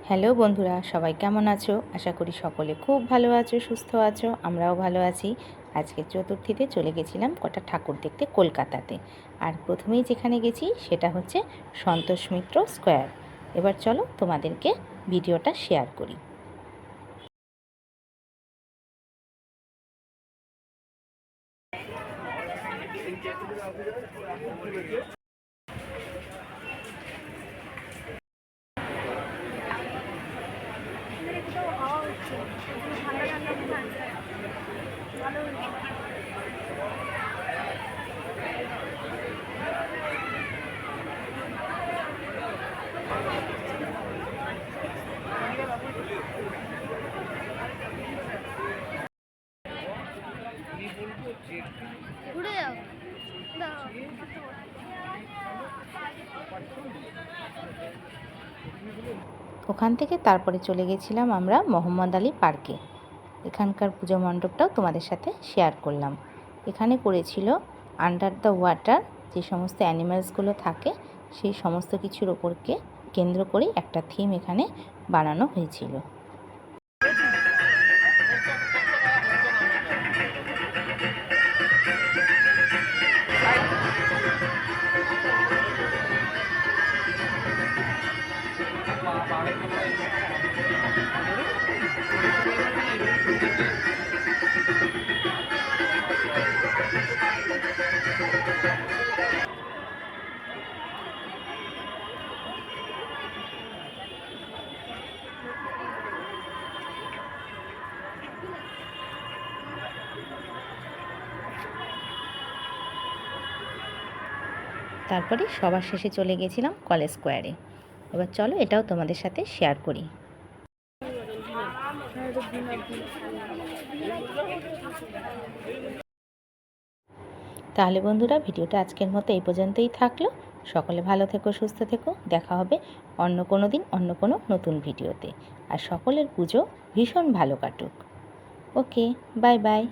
Hello বন্ধুরা, সবাই কেমন আছো? আশা করি সকলে খুব ভালো আছো, সুস্থ আছো। আমরাও ভালো আছি। আজকে চতুর্থীতে চলে গেছিলাম কটা ঠাকুর দেখতে কলকাতাতে। আর প্রথমেই যেখানে গেছি সেটা হচ্ছে সন্তোষ মিত্র স্কোয়ার। এবার চলো তোমাদেরকে ভিডিওটা শেয়ার করি। ওখান থেকে তারপরে চলে গেছিলাম আমরা মোহাম্মদ আলী পার্কে। এখানকার পুজো মণ্ডপটাও তোমাদের সাথে শেয়ার করলাম। এখানে করেছিল আন্ডার দ্য ওয়াটার, যে সমস্ত অ্যানিম্যালসগুলো থাকে সেই সমস্ত কিছুর ওপরকে কেন্দ্র করে একটা থিম এখানে বানানো হয়েছিল। তারপরে সবার শেষে চলে গেছিলাম কলেজ স্কোয়ারে। এবার চলো এটাও তোমাদের সাথে শেয়ার করি। তাহলে বন্ধুরা, ভিডিওটা আজকের মতো এই পর্যন্তই থাকলো। সকলে ভালো থেকো, সুস্থ থেকো। দেখা হবে অন্য কোনো দিন অন্য কোনো নতুন ভিডিওতে। আর সকলের পুজো ভীষণ ভালো কাটুক। ওকে, বাই বাই।